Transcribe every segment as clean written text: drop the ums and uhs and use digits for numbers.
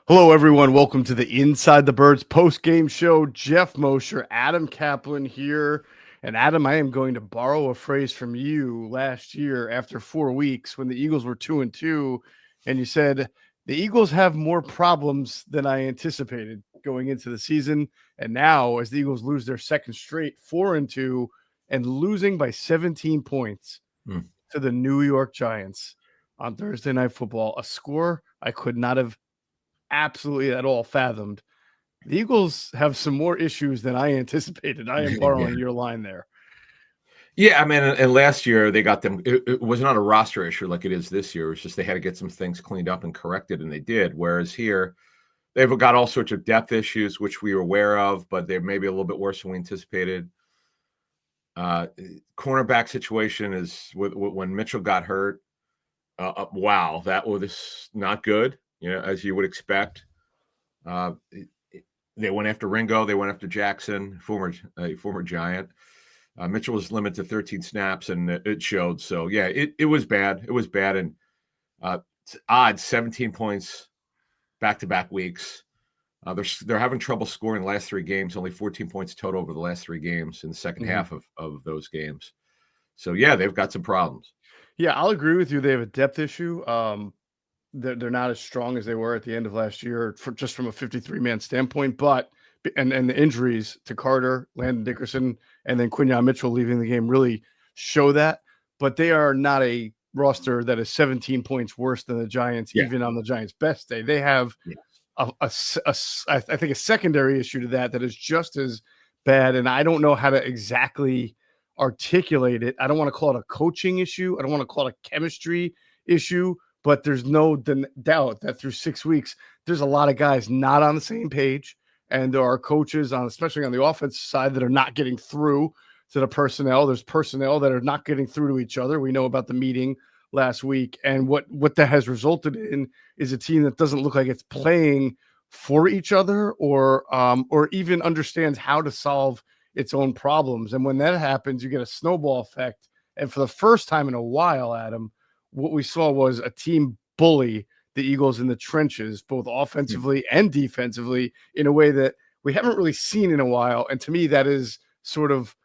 Hello, everyone. Welcome to the Inside the Birds post-game show. Geoff Mosher, Adam Caplan here. And Adam, I am going to borrow a phrase from you last year after 4 weeks when the Eagles were 2-2, and you said the Eagles have more problems than I anticipated going into the season. And now, as the Eagles lose their second straight 4-2 and losing by 17 points to the New York Giants on Thursday Night Football, a score I could not have absolutely at all fathomed. The Eagles have some more issues than I anticipated. I am borrowing your line there. Yeah, I mean, and last year they got them. It was not a roster issue like it is this year. It's just they had to get some things cleaned up and corrected, and they did. Whereas here, they've got all sorts of depth issues, which we were aware of, but they're maybe a little bit worse than we anticipated. Cornerback situation is when Mitchell got hurt. Wow, that was not good. As you would expect. They went after Ringo. They went after Jackson, former Giant. Mitchell was limited to 13 snaps, and it showed. So, yeah, it was bad. It was bad. And odds, 17 points back-to-back weeks. They're having trouble scoring the last 3 games, only 14 points total over the last 3 games in the second half of those games. So, yeah, they've got some problems. Yeah, I'll agree with you. They have a depth issue. They're not as strong as they were at the end of last year just from a 53-man standpoint, but and the injuries to Carter, Landon Dickerson, and then Quinyon Mitchell leaving the game really show that. But they are not a roster that is 17 points worse than the Giants, even on the Giants' best day. They have I think a secondary issue to that is just as bad, and I don't know how to exactly articulate it. I don't want to call it a coaching issue. I don't want to call it a chemistry issue. But there's no doubt that through 6 weeks, there's a lot of guys not on the same page. And there are coaches, especially on the offensive side, that are not getting through to the personnel. There's personnel that are not getting through to each other. We know about the meeting last week. And what that has resulted in is a team that doesn't look like it's playing for each other or even understands how to solve its own problems. And when that happens, you get a snowball effect. And for the first time in a while, Adam, what we saw was a team bully the Eagles in the trenches, both offensively and defensively, in a way that we haven't really seen in a while. And to me, that is sort of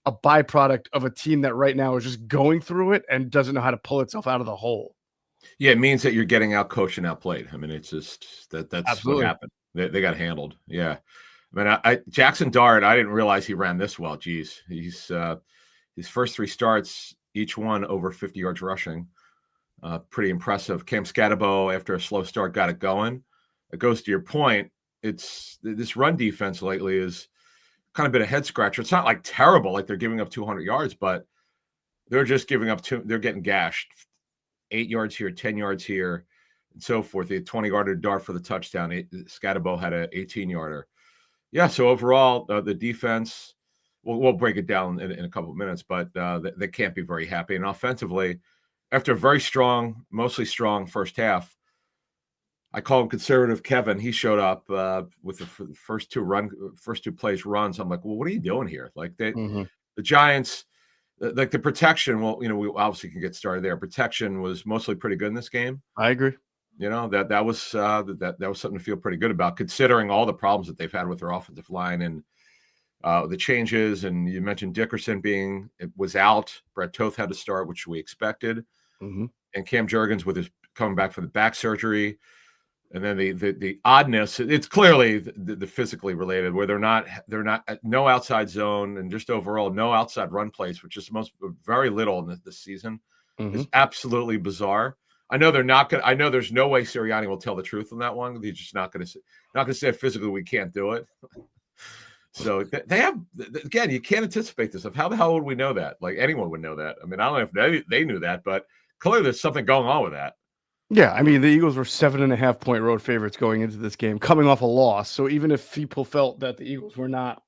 a byproduct of a team that right now is just going through it and doesn't know how to pull itself out of the hole. Yeah, it means that you're getting out coached and outplayed. I mean, it's just that's Absolutely what happened. They got handled. Yeah. I mean, Jackson Dart, I didn't realize he ran this well. Geez, he's his first 3 starts, each one over 50 yards rushing. Pretty impressive. Cam Scatabo, after a slow start, got it going. It goes to your point. It's this run defense lately is kind of been a head scratcher. It's not like terrible, like they're giving up 200 yards, but they're just giving up they're getting gashed. 8 yards here, 10 yards here, and so forth. They had 20-yarder dart for the touchdown. Scatabo had an 18-yarder. Yeah, so overall, the defense, we'll break it down in a couple of minutes, but they can't be very happy. And offensively, after a very strong, mostly strong first half, I call him Conservative Kevin. He showed up with the first two plays runs. I'm like, well, what are you doing here? Like the Giants, like the protection. Well, we obviously can get started there. Protection was mostly pretty good in this game. I agree. That was something to feel pretty good about, considering all the problems that they've had with their offensive line and the changes. And you mentioned Dickerson was out. Brett Toth had to start, which we expected. And Cam Jurgens with his coming back from the back surgery. And then the oddness, it's clearly the physically related, where they're not no outside zone and just overall no outside run plays, which is very little in this season. It's absolutely bizarre. I know they're not going. I know there's no way Sirianni will tell the truth on that one. He's just not going to say physically we can't do it. So they have, again, you can't anticipate this stuff. How the hell would we know that? Like anyone would know that. I mean, I don't know if they knew that, but clearly there's something going on with that. Yeah, I mean, the Eagles were 7.5-point road favorites going into this game, coming off a loss. So even if people felt that the Eagles were not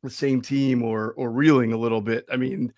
the same team or reeling a little bit, I mean,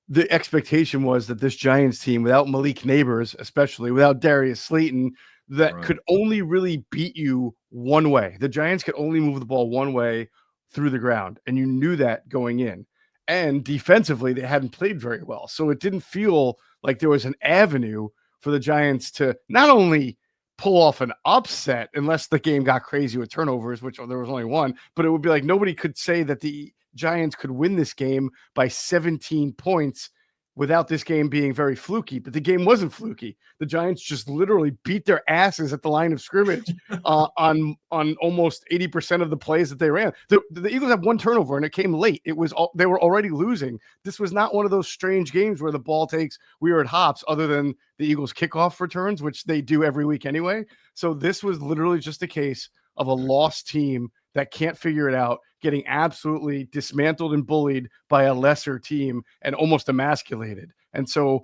the expectation was that this Giants team, without Malik Neighbors, especially without Darius Slayton, that could only really beat you one way. The Giants could only move the ball one way through the ground, and you knew that going in. And defensively, they hadn't played very well. So it didn't feel like there was an avenue for the Giants to not only pull off an upset unless the game got crazy with turnovers, which there was only one, but it would be like nobody could say that the Giants could win this game by 17 points without this game being very fluky. But the game wasn't fluky. The Giants just literally beat their asses at the line of scrimmage on almost 80% of the plays that they ran. The Eagles had one turnover and it came late. They were already losing. This was not one of those strange games where the ball takes weird hops other than the Eagles kickoff returns, which they do every week anyway. So this was literally just a case of a lost team that can't figure it out, getting absolutely dismantled and bullied by a lesser team and almost emasculated. And so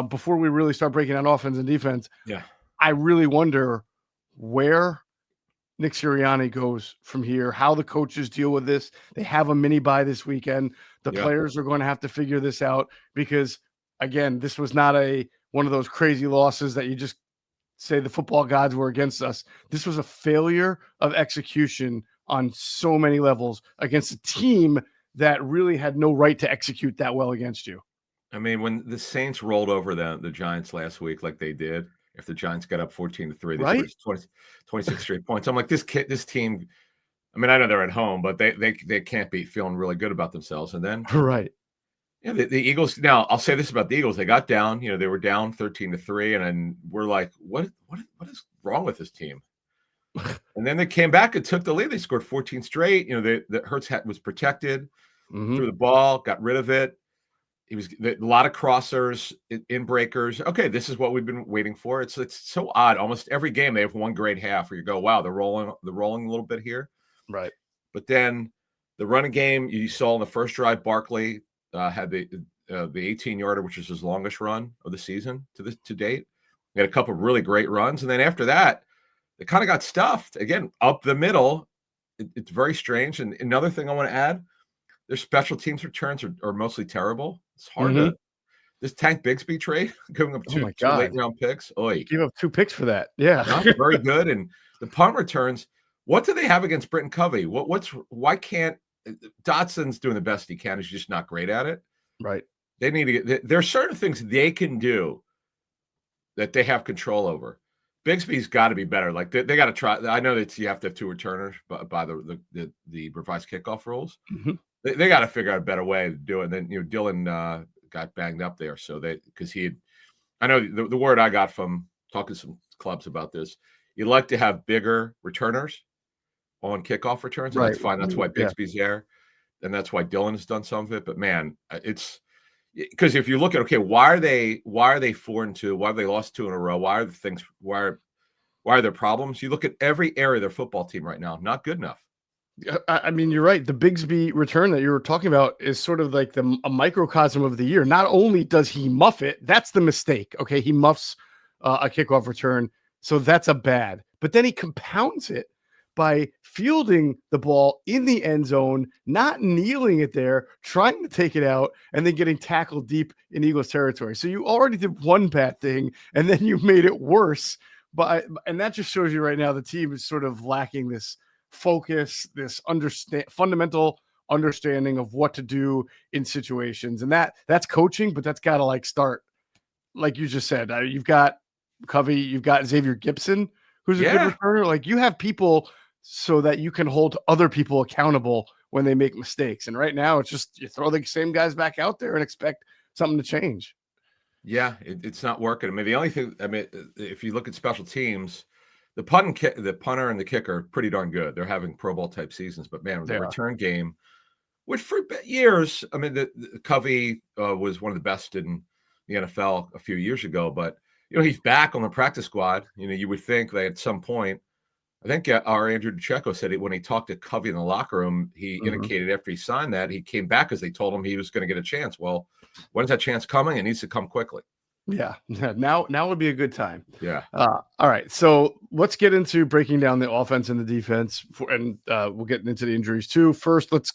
before we really start breaking down offense and defense, I really wonder where Nick Sirianni goes from here, how the coaches deal with this. They have a mini bye this weekend. The players are going to have to figure this out because, again, this was not one of those crazy losses that you just say the football gods were against us. This was a failure of execution on so many levels against a team that really had no right to execute that well against you. I mean, when the Saints rolled over the Giants last week, like they did, if the Giants got up 14-3, they scored 26 straight points. I'm like, this team, I mean, I know they're at home, but they can't be feeling really good about themselves. And then, the Eagles. Now, I'll say this about the Eagles: they got down. They were down 13-3, and then we're like, what is wrong with this team? And then they came back and took the lead. They scored 14 straight. The Hurts was protected, threw the ball, got rid of it. He was a lot of crossers, in breakers. Okay, this is what we've been waiting for. It's so odd. Almost every game they have one great half where you go, wow, they're rolling a little bit here. Right. But then the running game you saw in the first drive, Barkley had the 18-yarder, which is his longest run of the season to date. He had a couple of really great runs, and then after that, they kind of got stuffed again up the middle. It's very strange. And another thing I want to add: their special teams returns are mostly terrible. It's hard to this Tank Bigsby trade, giving up two late round picks. You gave up 2 picks for that. Yeah, not very good. And the punt returns. What do they have against Britton Covey? Why can't Dotson's doing the best he can? He's just not great at it. Right. They need to get. There are certain things they can do that they have control over. Bigsby's got to be better. Like they got to try. I know that you have to have 2 returners by the revised kickoff rules. They got to figure out a better way to do it. And then Dylan got banged up there, so I know the word I got from talking to some clubs about this. You like to have bigger returners on kickoff returns, and that's fine. That's why Bigsby's there, and that's why Dylan has done some of it. But man, it's because if you look at why are they 4-2? Why have they lost 2 in a row? Why are there problems? You look at every area of their football team right now, not good enough. I mean, you're right. The Bigsby return that you were talking about is sort of like a microcosm of the year. Not only does he muff it, that's the mistake. Okay, he muffs a kickoff return, so that's a bad. But then he compounds it by fielding the ball in the end zone, not kneeling it there, trying to take it out, and then getting tackled deep in Eagles territory. So you already did one bad thing, and then you made it worse. And that just shows you right now the team is sort of lacking this focus, this fundamental understanding of what to do in situations. And that's coaching, but that's got to start, like you just said. You've got Covey, you've got Xavier Gibson, who's a good returner. You have people so that you can hold other people accountable when they make mistakes. And right now it's just you throw the same guys back out there and expect something to change. Yeah, it's not working. I mean, the only thing, if you look at special teams, the punter and the kicker are pretty darn good. They're having Pro Bowl type seasons, but man, the return game, which for years, I mean, the Covey was one of the best in the NFL a few years ago, but he's back on the practice squad. You would think that at some point, I think our Andrew DiCecco said when he talked to Covey in the locker room, he indicated after he signed that he came back because they told him he was going to get a chance. Well, when's that chance coming? It needs to come quickly. Yeah. Now would be a good time. Yeah. All right. So let's get into breaking down the offense and the defense, and we'll get into the injuries too. First, let's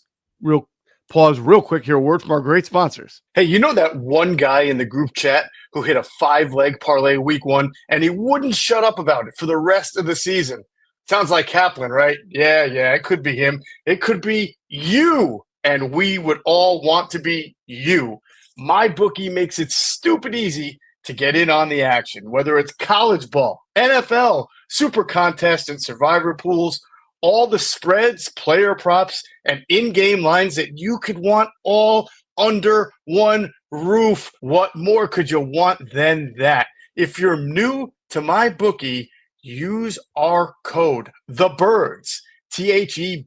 pause real quick here. Word from our great sponsors. Hey, you know that one guy in the group chat who hit a 5-leg parlay week 1 and he wouldn't shut up about it for the rest of the season? Sounds like Caplan, right? Yeah. It could be him. It could be you. And we would all want to be you. My bookie makes it stupid easy to get in on the action, whether it's college ball, NFL, super contest and survivor pools, all the spreads, player props, and in-game lines that you could want all under one roof. What more could you want than that? If you're new to my bookie, use our code, THEBIRDS, THEBIRDS,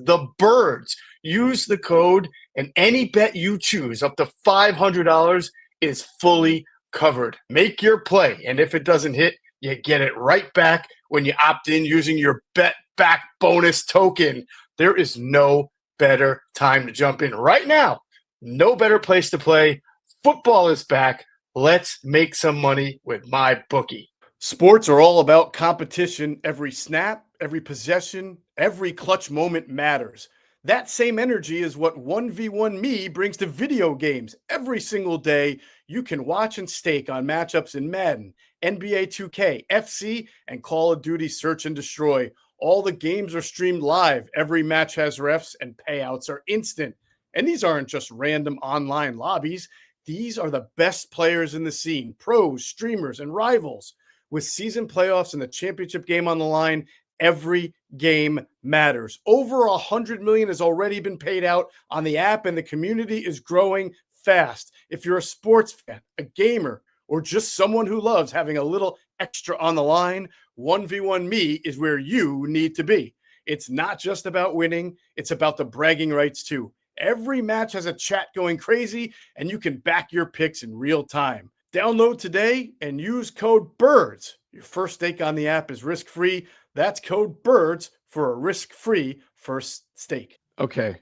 the birds. Use the code, and any bet you choose up to $500 is fully covered. Make your play, and if it doesn't hit, you get it right back when you opt in using your bet back bonus token. There is no better time to jump in right now. No better place to play. Football is back. Let's make some money with my bookie. Sports are all about competition. Every snap, every possession, every clutch moment matters. That same energy is what 1v1 Me brings to video games. Every single day, you can watch and stake on matchups in Madden, NBA 2K, FC, and Call of Duty Search and Destroy. All the games are streamed live. Every match has refs, and payouts are instant. And these aren't just random online lobbies. These are the best players in the scene, pros, streamers, and rivals. With season playoffs and the championship game on the line, every game matters. Over $100 million has already been paid out on the app, and the community is growing fast. If you're a sports fan, a gamer, or just someone who loves having a little extra on the line, 1v1 Me is where you need to be. It's not just about winning, it's about the bragging rights too. Every match has a chat going crazy, and you can back your picks in real time. Download today and use code BIRDS. Your first stake on the app is risk-free. That's code BIRDS for a risk-free first stake. Okay.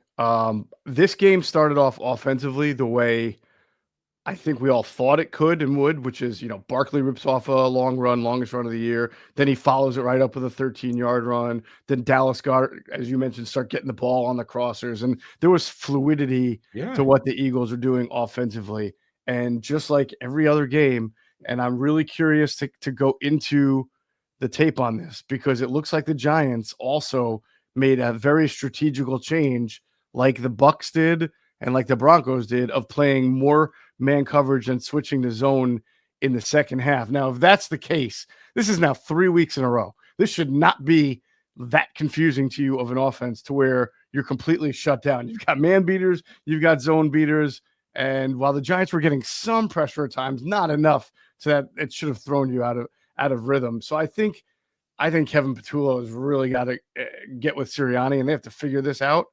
This game started off offensively the way I think we all thought it could and would, which is, Barkley rips off a long run, longest run of the year. Then he follows it right up with a 13-yard run. Then Dallas Goedert, as you mentioned, start getting the ball on the crossers. And there was fluidity to what the Eagles are doing offensively. And just like every other game, and I'm really curious to go into the tape on this, because it looks like the Giants also made a very strategical change like the Bucs did and like the Broncos did, of playing more man coverage and switching to zone in the second half. Now, if that's the case, this is now 3 weeks in a row. This should not be that confusing to you of an offense to where you're completely shut down. You've got man beaters, you've got zone beaters, and while the Giants were getting some pressure at times, not enough so that it should have thrown you out of rhythm. So I think Kevin Patullo has really got to get with Sirianni, and they have to figure this out.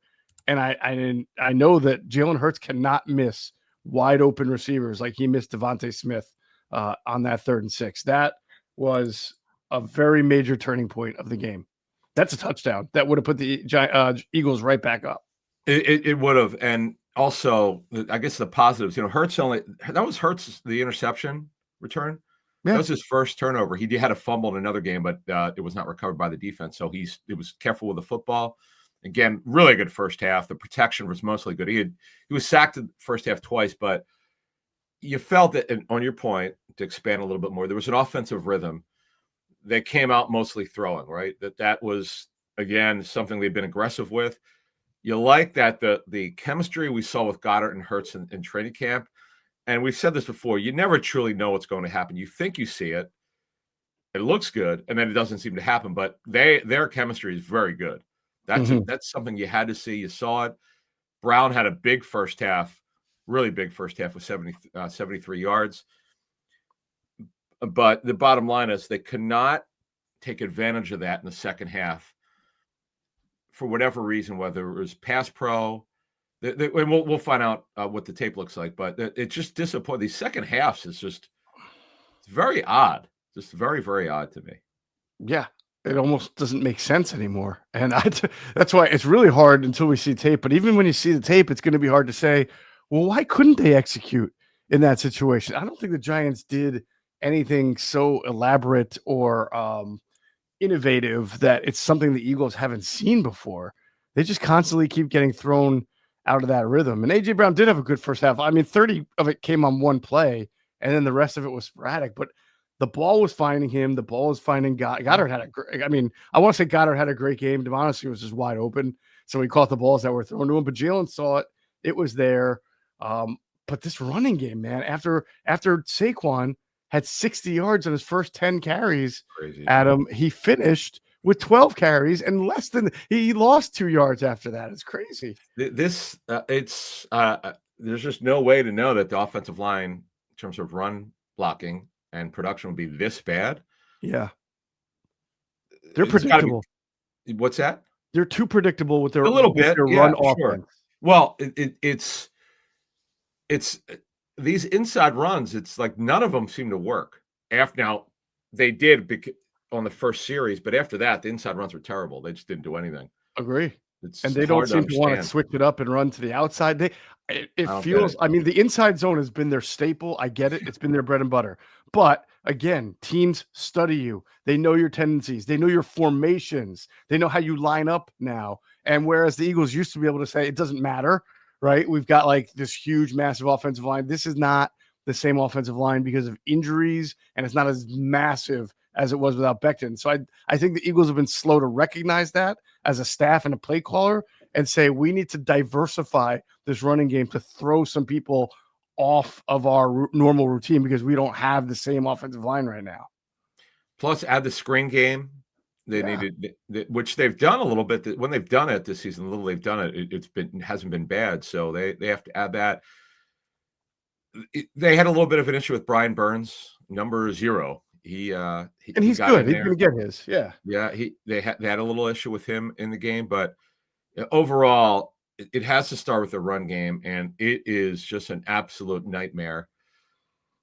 And I know that Jalen Hurts cannot miss wide open receivers like he missed Devontae Smith on that 3rd and 6. That was a very major turning point of the game. That's a touchdown that would have put the Eagles right back up. It would have. And also, I guess the positives, Hurts that was Hurts, the interception return. Yeah. That was his first turnover. He had a fumble in another game, but it was not recovered by the defense. So he was careful with the football. Again, really good first half. The protection was mostly good. He was sacked in the first half twice, but you felt that, and on your point, to expand a little bit more, there was an offensive rhythm that came out mostly throwing, right? That was, again, something they've been aggressive with. You like that the chemistry we saw with Goddard and Hurts in training camp, and we've said this before, you never truly know what's going to happen. You think you see it, it looks good, and then it doesn't seem to happen, but their chemistry is very good. That's something you had to see. You saw it. Brown had a big first half, really big first half with 73 yards. But the bottom line is they could not take advantage of that in the second half for whatever reason, whether it was pass pro. And we'll find out what the tape looks like, but it just disappointed. These second halves is it's very odd. Just very, very odd to me. Yeah. It almost doesn't make sense anymore. And that's why it's really hard until we see tape. But even when you see the tape, it's going to be hard to say, well, why couldn't they execute in that situation? I don't think the Giants did anything so elaborate or innovative that it's something the Eagles haven't seen before. They just constantly keep getting thrown out of that rhythm. And A.J. Brown did have a good first half. I mean, 30 of it came on one play, and then the rest of it was sporadic. But the ball was finding him. The ball was finding Goddard. I want to say Goddard had a great game. Honestly, was just wide open. So he caught the balls that were thrown to him. But Jalen saw it. It was there. But this running game, man, after Saquon had 60 yards on his first 10 carries. Crazy. Adam, he finished with 12 carries and less than he lost 2 yards after that. It's crazy. This there's just no way to know that the offensive line, in terms of run blocking and production, would be this bad. Yeah. They're It's gotta be. predictable. What's that? They're too predictable with their A little bit, run yeah, sure. offense. Well, it's these inside runs. It's like none of them seem to work. Now they did on the first series, but after that, the inside runs were terrible. They just didn't do anything. Agree. It's And they don't hard to seem to want to understand. switch it up and run to the outside. It I don't get feels, it. I mean, the inside zone has been their staple. I get it. It's been their bread and butter. But again, teams study you. They know your tendencies. They know your formations. They know how you line up now. And whereas the Eagles used to be able to say it doesn't matter, right? We've got like this huge, massive offensive line. This is not the same offensive line because of injuries, and it's not as massive as it was without Becton. So I think the Eagles have been slow to recognize that as a staff and a play caller and say we need to diversify this running game to throw some people off of our normal routine because we don't have the same offensive line right now. Plus, add the screen game. They needed, which they've done a little bit. When they've done it this season, little they've done it, it hasn't been bad. So they have to add that. They had a little bit of an issue with Brian Burns, number 0. He's good. He's going to get his. Yeah. They had a little issue with him in the game, but overall, it has to start with the run game, and it is just an absolute nightmare.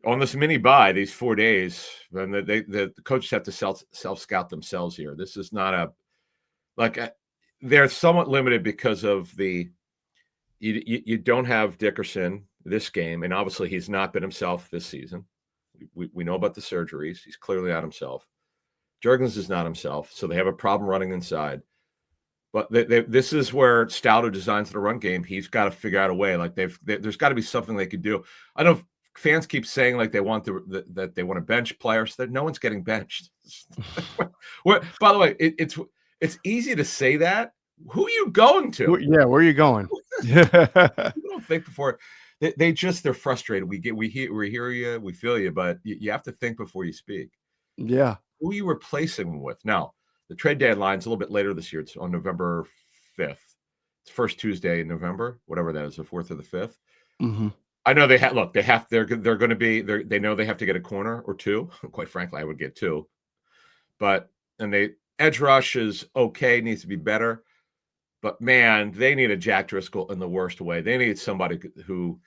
On this mini bye, these 4 days, and the coaches have to self-scout themselves here. This is not they're somewhat limited because of you don't have Dickerson this game, and obviously he's not been himself this season. We know about the surgeries. He's clearly not himself. Jurgens is not himself, so they have a problem running inside. But this is where Stouter designs the run game. He's got to figure out a way. Like there's got to be something they could do. I know fans keep saying like they want that they want to bench players. That no one's getting benched. By the way, it's easy to say that. Who are you going to? Yeah, where are you going? You don't think before. They're frustrated. We hear you, we feel you, but you have to think before you speak. Yeah. Who are you replacing them with? Now, the trade deadline's a little bit later this year. It's on November 5th. It's first Tuesday in November, whatever that is, the 4th or the 5th. Mm-hmm. I know they're going to be there. They know they have to get a corner or 2. Quite frankly, I would get 2. But edge rush is okay, needs to be better. But man, they need a Jack Driscoll in the worst way. They need somebody who,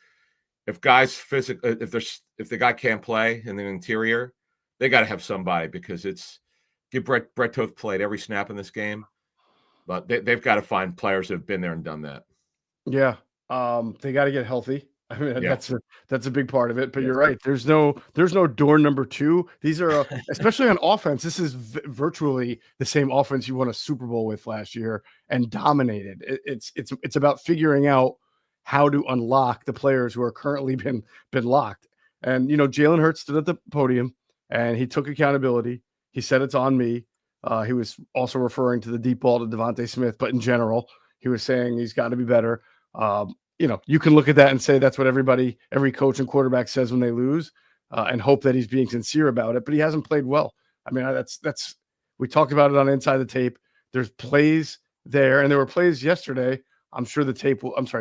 if the guy can't play in the interior, they got to have somebody, because give Brett Toth played every snap in this game, but they've got to find players that have been there and done that. Yeah, they got to get healthy. I mean, that's a big part of it. But you're right. There's no door number 2. These are especially on offense. This is virtually the same offense you won a Super Bowl with last year and dominated. It's about figuring out how to unlock the players who are currently been locked. And Jalen Hurts stood at the podium and he took accountability. He said it's on me. He was also referring to the deep ball to Devontae Smith, but in general, he was saying he's got to be better. You can look at that and say that's what every coach and quarterback says when they lose, and hope that he's being sincere about it. But he hasn't played well. I mean, we talked about it on Inside the Tape. There's plays there, and there were plays yesterday. I'm sure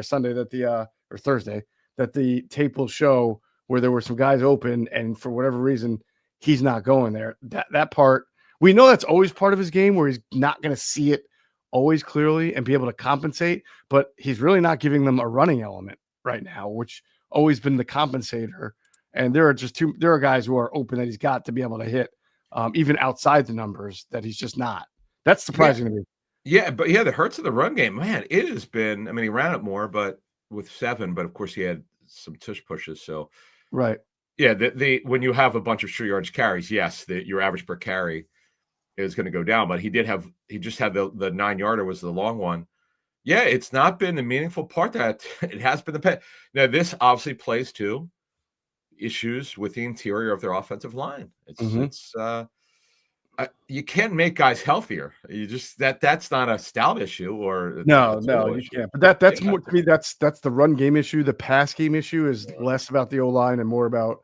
Sunday or Thursday that the tape will show where there were some guys open, and for whatever reason, he's not going there. That part, we know that's always part of his game where he's not going to see it always clearly and be able to compensate, but he's really not giving them a running element right now, which always been the compensator. And there are guys who are open that he's got to be able to hit, even outside the numbers, that he's just not. That's surprising to me. Yeah, but the Hurts of the run game, man, it has been. I mean, he ran it more, but with 7, but of course he had some tush pushes. So right, yeah, when you have a bunch of short yardage carries, yes, your average per carry is going to go down. But he just had the 9-yarder was the long one. Yeah, it's not been the meaningful part that it has been the pay. Now, this obviously plays to issues with the interior of their offensive line. You can't make guys healthier. You just that's not a stout issue or no, you can't. But that's more to me. That's the run game issue. The pass game issue is less about the O-line and more about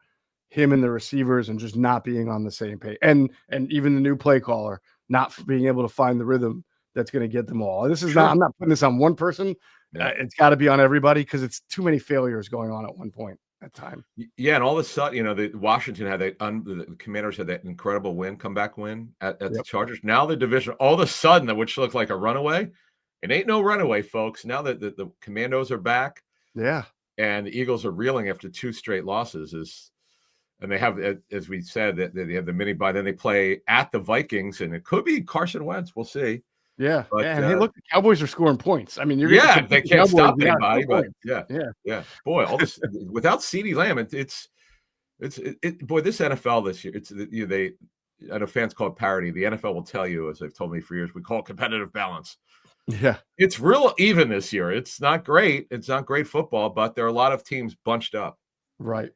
him and the receivers and just not being on the same page, and even the new play caller not being able to find the rhythm that's going to get them all. This is Sure. not. I'm not putting this on one person. Yeah. It's got to be on everybody because it's too many failures going on at one point at time. Yeah, and all of a sudden, the Washington had the Commanders had that incredible comeback win at the Yep. Chargers. Now the division, all of a sudden, which looked like a runaway, it ain't no runaway, folks. Now that the Commandos are back, Yeah. and the Eagles are reeling after 2 straight losses, and they have, as we said, that they have the mini bye. Then they play at the Vikings, and it could be Carson Wentz. We'll see. Yeah. But And hey, look, the Cowboys are scoring points. I mean, you're getting yeah, they the can't Cowboys, stop you gotta anybody. score But points. yeah, Yeah. boy, all this without CeeDee Lamb, boy, this NFL this year, I know fans call it parity. The NFL will tell you, as they've told me for years, we call it competitive balance. Yeah. It's real even this year. It's not great. It's not great football, but there are a lot of teams bunched up. Right.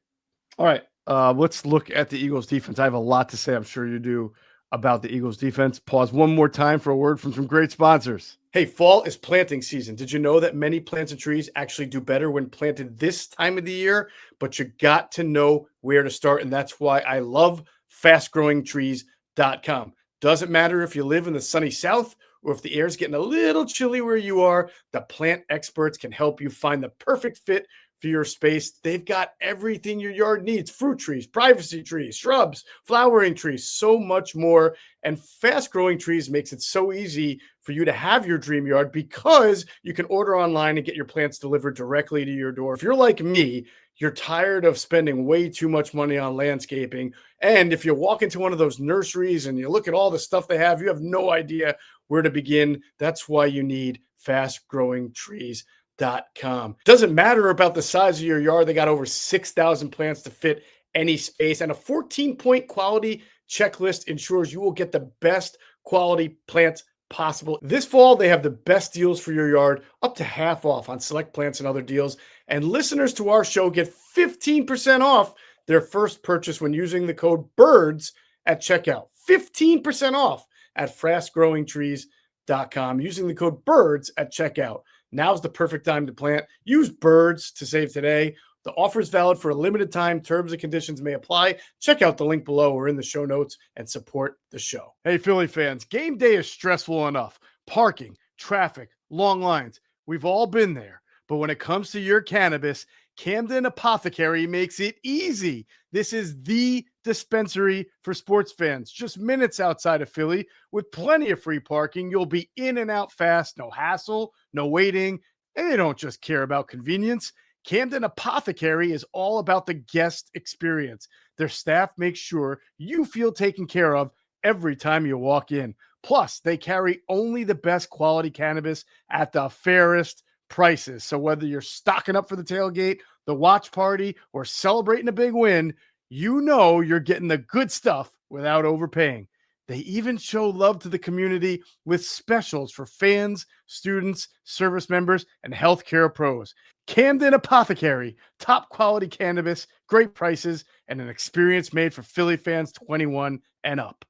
All right. Let's look at the Eagles defense. I have a lot to say, I'm sure you do, about the Eagles defense. Pause one more time for a word from some great sponsors. Hey, fall is planting season. Did you know that many plants and trees actually do better when planted this time of the year? But you got to know where to start. And that's why I love fastgrowingtrees.com. Doesn't matter if you live in the sunny South or if the air's getting a little chilly where you are, the plant experts can help you find the perfect fit for your space. They've got everything your yard needs: fruit trees, privacy trees, shrubs, flowering trees, so much more. And Fast Growing Trees makes it so easy for you to have your dream yard because you can order online and get your plants delivered directly to your door. If you're like me, you're tired of spending way too much money on landscaping. And if you walk into one of those nurseries and you look at all the stuff they have, you have no idea where to begin. That's why you need fastgrowingtrees.com. Doesn't matter about the size of your yard. They got over 6,000 plants to fit any space, and a 14-point quality checklist ensures you will get the best quality plants possible. This fall, they have the best deals for your yard, up to half off on select plants and other deals. And listeners to our show get 15% off their first purchase when using the code BIRDS at checkout. 15% off at fastgrowingtrees.com using the code BIRDS at checkout. Now's the perfect time to plant. Use BIRDS to save today. The offer is valid for a limited time. Terms and conditions may apply. Check out the link below or in the show notes and support the show. Hey, Philly fans, game day is stressful enough. Parking, traffic, long lines. We've all been there. But when it comes to your cannabis, Camden Apothecary makes it easy. This is the dispensary for sports fans, just minutes outside of Philly with plenty of free parking. You'll be in and out fast, no hassle, no waiting. And they don't just care about convenience. Camden Apothecary is all about the guest experience. Their staff makes sure you feel taken care of every time you walk in. Plus, they carry only the best quality cannabis at the fairest prices. So whether you're stocking up for the tailgate, the watch party, or celebrating a big win, you know you're getting the good stuff without overpaying. They even show love to the community with specials for fans, students, service members, and healthcare pros. Camden Apothecary, top quality cannabis, great prices, and an experience made for Philly fans 21 and up.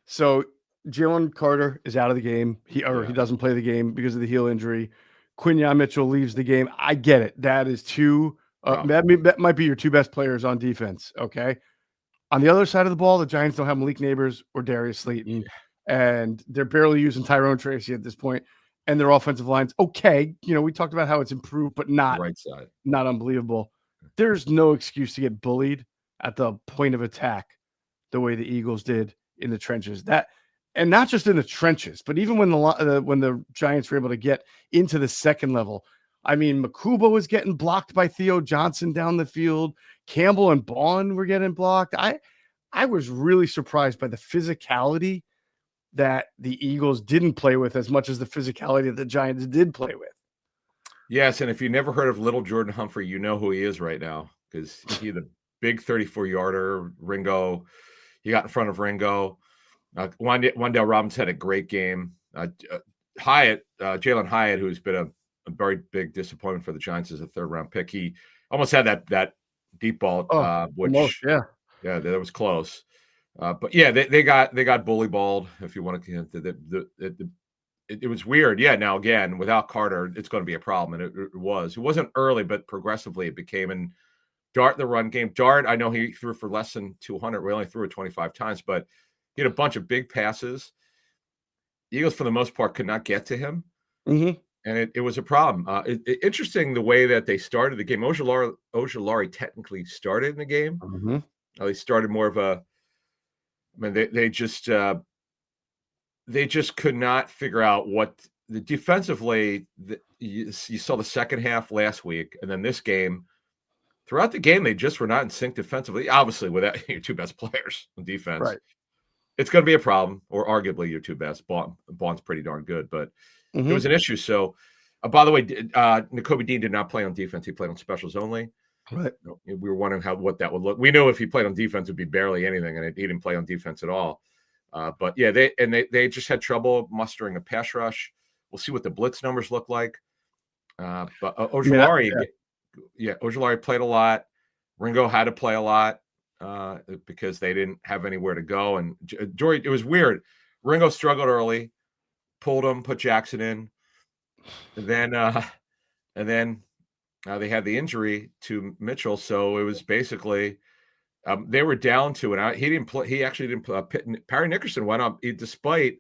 So Jalen Carter is out of the game. He doesn't play the game because of the heel injury. Quinyon Mitchell leaves the game. I get it. That is that might be your two best players on defense. Okay. On the other side of the ball, the Giants don't have Malik Neighbors or Darius Slayton, and they're barely using Tyrone Tracy at this point. And their offensive line's okay. We talked about how it's improved, but not Right side, not unbelievable. There's no excuse to get bullied at the point of attack the way the Eagles did in the trenches. And not just in the trenches, but even when the Giants were able to get into the second level. I mean, Makuba was getting blocked by Theo Johnson down the field. Campbell and Bond were getting blocked. I was really surprised by the physicality that the Eagles didn't play with as much as the physicality that the Giants did play with. Yes, and if you never heard of Little Jordan Humphrey, you know who he is right now because he the big 34-yarder. Ringo, he got in front of Ringo. Wandale Robinson had a great game. Jalen Hyatt, who's been a very big disappointment for the Giants as a third-round pick, he almost had that deep ball, which that was close. But yeah, they got bully balled. If you want to, it was weird. Yeah. Now again, without Carter, it's going to be a problem, and it was. It wasn't early, but progressively it became. And Dart the run game. Dart, I know he threw for less than 200. We only threw it 25 times, but he had a bunch of big passes. The Eagles, for the most part, could not get to him, Mm-hmm. and it was a problem. Interesting the way that they started the game. Ojulari technically started in the game. Mm-hmm. They started more of a. I mean, they just could not figure out what the defensively. You saw the second half last week, and then this game. Throughout the game, they just were not in sync defensively. Obviously, without your two best players on defense, Right. it's going to be a problem, or arguably your two best. Bond's pretty darn good, but it Mm-hmm. was an issue. So, by the way, Nakobe Dean did not play on defense. He played on specials only. Right. We were wondering what that would look. We knew if he played on defense, it would be barely anything, and he didn't play on defense at all. But yeah, they just had trouble mustering a pass rush. We'll see what the blitz numbers look like. But Ojulari, Ojulari played a lot. Ringo had to play a lot because they didn't have anywhere to go. And Jory, it was weird. Ringo struggled early, pulled him, put Jackson in, and then they had the injury to Mitchell. So it was basically they were down to it. He didn't play. He actually didn't play. Parry Nickerson went up despite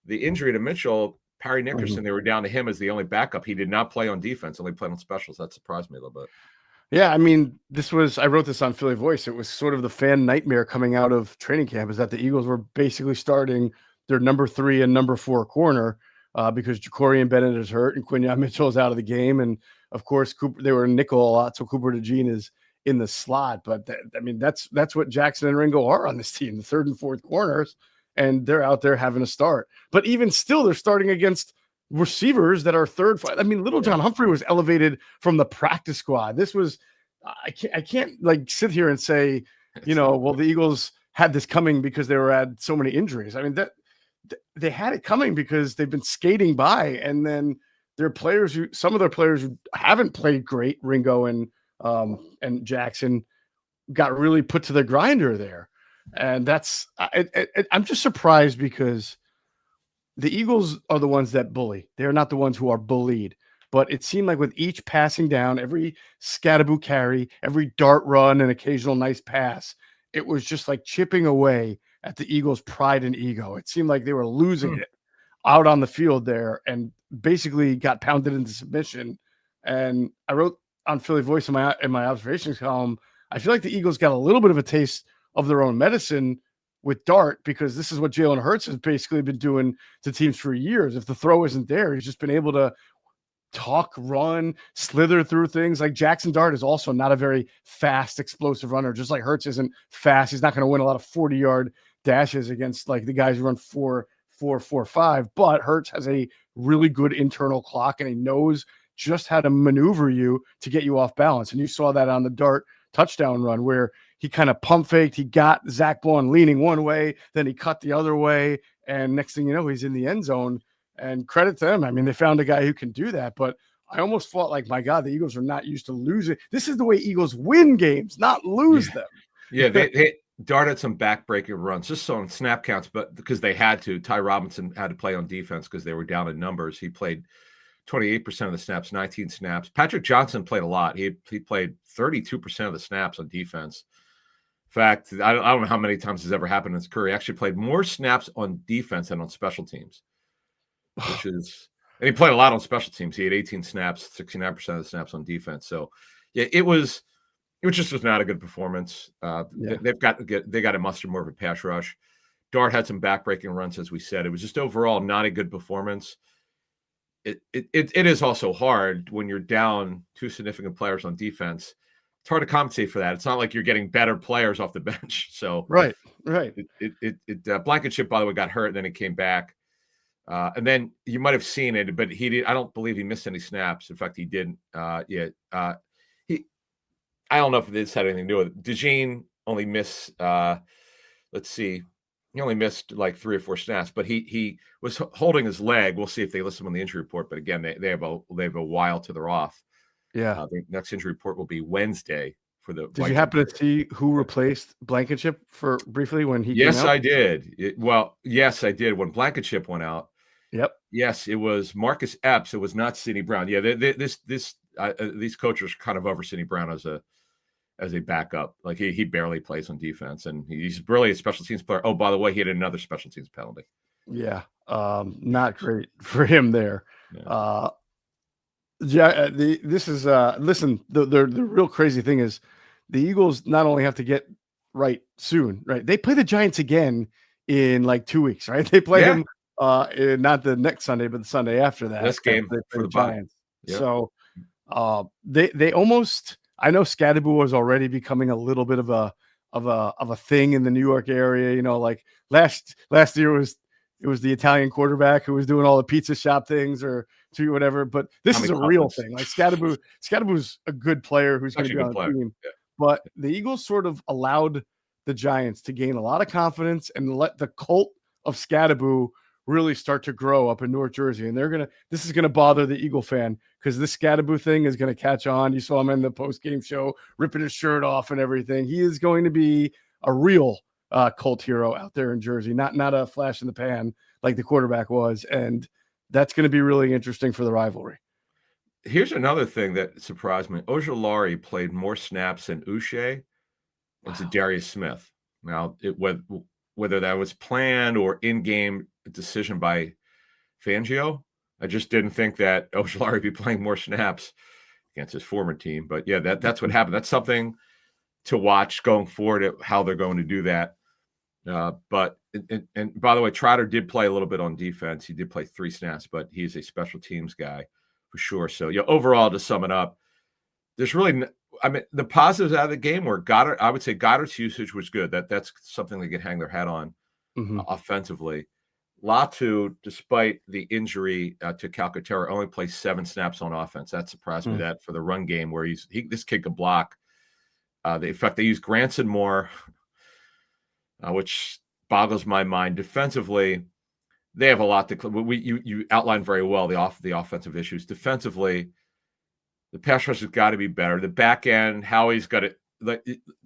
the injury to Mitchell. Parry Nickerson, Mm-hmm. they were down to him as the only backup. He did not play on defense, only played on specials. That surprised me a little bit. Yeah, I mean, I wrote this on Philly Voice. It was sort of the fan nightmare coming out of training camp is that the Eagles were basically starting their number 3 and number 4 corner because Jacorian Bennett is hurt and Quinyon Mitchell is out of the game. And of course, they were nickel a lot. So Cooper DeJean is in the slot. But that's what Jackson and Ringo are on this team, the 3rd and 4th corners. And they're out there having a start. But even still, they're starting against receivers that are third. I mean, Little John Humphrey was elevated from the practice squad. This was, I can't like sit here and say, well, the Eagles had this coming because they had so many injuries. I mean, that they had it coming because they've been skating by, and then some of their players who haven't played great, Ringo and Jackson, got really put to the grinder there. And I'm just surprised because the Eagles are the ones that bully. They're not the ones who are bullied. But it seemed like with each passing down, every scatteraboo carry, every dart run, and occasional nice pass, it was just like chipping away at the Eagles' pride and ego. It seemed like they were losing it out on the field there and basically got pounded into submission. And I wrote on Philly Voice in my observations column, I feel like the Eagles got a little bit of a taste of their own medicine with Dart because this is what Jalen Hurts has basically been doing to teams for years. If the throw isn't there, he's just been able to talk, run, slither through things. Like Jackson Dart is also not a very fast, explosive runner, just like Hurts isn't fast. He's not going to win a lot of 40-yard dashes against like the guys who run 4.45, but Hurts has a really good internal clock and he knows just how to maneuver you to get you off balance. And you saw that on the Dart touchdown run where he kind of pump faked. He got Zach Bond leaning one way, then he cut the other way. And next thing you know, he's in the end zone. And credit to them. I mean, they found a guy who can do that. But I almost felt like, my God, the Eagles are not used to losing. This is the way Eagles win games, not lose them. Yeah, they darted some back-breaking runs, just on snap counts, but because they had to. Ty Robinson had to play on defense because they were down in numbers. He played 28% of the snaps, 19 snaps. Patrick Johnson played a lot. He played 32% of the snaps on defense. In fact, I don't know how many times this ever happened in his career. He actually played more snaps on defense than on special teams, which is – and he played a lot on special teams. He had 18 snaps, 69% of the snaps on defense. So, yeah, it just was not a good performance. They got to muster more of a pass rush. Dart had some backbreaking runs, as we said. It was just overall not a good performance. It is also hard when you're down 2 significant players on defense. It's hard to compensate for that. It's not like you're getting better players off the bench. So right. Blankenship, by the way, got hurt, and then he came back. And then you might have seen it, but he did. I don't believe he missed any snaps. In fact, he didn't. I don't know if this had anything to do with it. DeJean only missed. Let's see, he only missed like 3 or 4 snaps, but he was holding his leg. We'll see if they list him on the injury report. But again, they have a while till they're off. Yeah. The next injury report will be Wednesday for the. Did you happen to see who replaced Blankenship for briefly when he? Yes, came out? I did. Yes, I did. When Blankenship went out. Yep. Yes, it was Marcus Epps. It was not Sidney Brown. Yeah, these coaches kind of over Sidney Brown as a as a backup. Like he barely plays on defense, and he's really a special teams player. Oh, by the way, he had another special teams penalty. Yeah, not great for him there. Yeah. Yeah, this is listen, the real crazy thing is the Eagles not only have to get right soon, right? They play the Giants again in like 2 weeks, right? They play Yeah. them not the next Sunday, but the Sunday after that. This game They play for the the bye. Giants. Yep. So they almost, I know Scadaboo was already becoming a little bit of a thing in the New York area. You know, like last year it was the Italian quarterback who was doing all the pizza shop things or to whatever. But this Tommy is a real Collins. thing. Like Scadaboo's a good player who's going to Actually be a on good the player. team. Yeah. But the Eagles sort of allowed the Giants to gain a lot of confidence and let the cult of Scadaboo really start to grow up in North Jersey. And this is going to bother the Eagle fan because this Scadaboo thing is going to catch on. You saw him in the post-game show ripping his shirt off and everything. He is going to be a real cult hero out there in Jersey, not a flash in the pan like the quarterback was. And that's going to be really interesting for the rivalry. Here's another thing that surprised me. Ojulari played more snaps than Uche and Darius Smith. Now, whether that was planned or in-game decision by Fangio, I just didn't think that Ojulari would be playing more snaps against his former team. But yeah, that's what happened. That's something to watch going forward at how they're going to do that. But by the way, Trotter did play a little bit on defense. He did play 3 snaps, but he's a special teams guy for sure. So yeah, overall, to sum it up, there's really, I mean, the positives out of the game were Goddard. I would say Goddard's usage was good. That's something they could hang their hat on offensively. Latu, despite the injury to Calcaterra, only played 7 snaps on offense. That surprised me. That for the run game, where this kid could block. In fact, they use Granson more, which boggles my mind. Defensively, they have a lot to. You outlined very well the offensive issues. Defensively, the pass rush has got to be better. The back end, Howie's got it,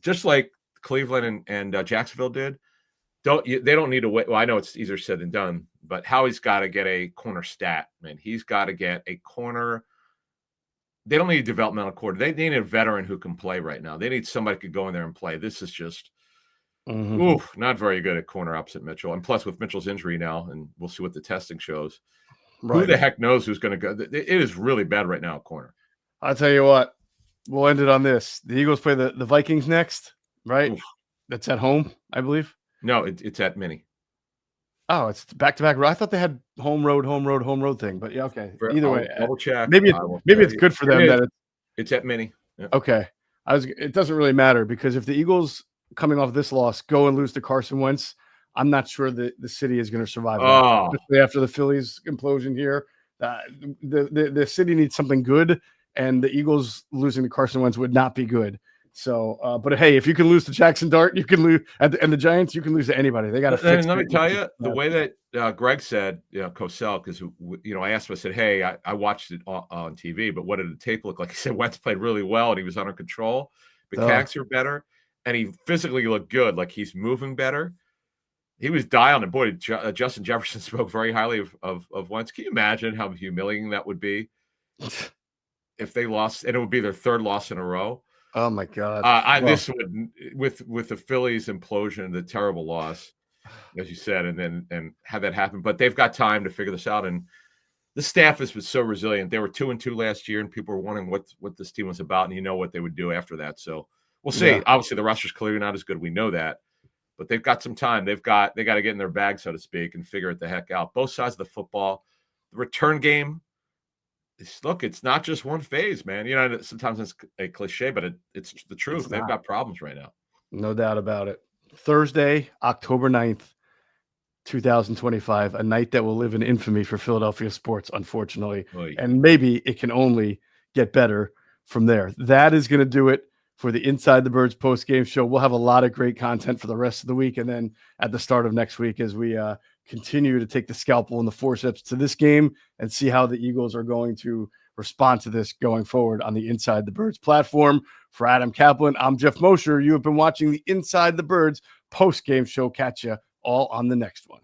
just like Cleveland and Jacksonville did. They don't need to wait. Well, I know it's easier said than done, but Howie's got to get a corner stat, man. He's got to get a corner. They don't need a developmental coordinator. They need a veteran who can play right now. They need somebody who could go in there and play. This is just not very good at corner opposite Mitchell. And plus, with Mitchell's injury now, and we'll see what the testing shows, who the heck knows who's going to go? It is really bad right now at corner. I'll tell you what, we'll end it on this. The Eagles play the Vikings next, right? Oof. That's at home, I believe. No, it's at Mini. Oh, it's back-to-back. I thought they had home road thing, but yeah, okay. Either way, double check. Maybe it's good for them that it's at Mini. Yeah. Okay, it doesn't really matter because if the Eagles coming off this loss go and lose to Carson Wentz, I'm not sure that the city is going to survive. Oh. Especially after the Phillies implosion here, the city needs something good, and the Eagles losing to Carson Wentz would not be good. So, but hey, if you can lose to Jackson Dart, you can lose, and the Giants, you can lose to anybody. They got to fix it. Let me tell you, the way that Greg said, Cosell, because I asked him, I said, hey, I watched it on TV, but what did the tape look like? He said Wentz played really well and he was under control. Mechanics are better, and he physically looked good, like he's moving better. He was dialed, and boy, Justin Jefferson spoke very highly of Wentz. Can you imagine how humiliating that would be if they lost, and it would be their 3rd loss in a row? Oh my God! This would, with the Phillies implosion, the terrible loss, as you said, and have that happen. But they've got time to figure this out, and the staff has been so resilient. They were 2-2 last year, and people were wondering what this team was about, and you know what they would do after that. So we'll see. Yeah. Obviously, the roster's clearly not as good. We know that, but they've got some time. They got to get in their bag, so to speak, and figure it the heck out. Both sides of the football, the return game. It's not just one phase, man. Sometimes it's a cliche, but it's the truth. They've got problems right now. No doubt about it. Thursday, October 9th, 2025, a night that will live in infamy for Philadelphia sports, unfortunately. Oy. And maybe it can only get better from there. That is going to do it for the Inside the Birds post-game show. We'll have a lot of great content for the rest of the week, and then at the start of next week as we continue to take the scalpel and the forceps to this game and see how the Eagles are going to respond to this going forward on the Inside the Birds platform. For Adam Caplan, I'm Geoff Mosher. You have been watching the Inside the Birds post-game show. Catch you all on the next one.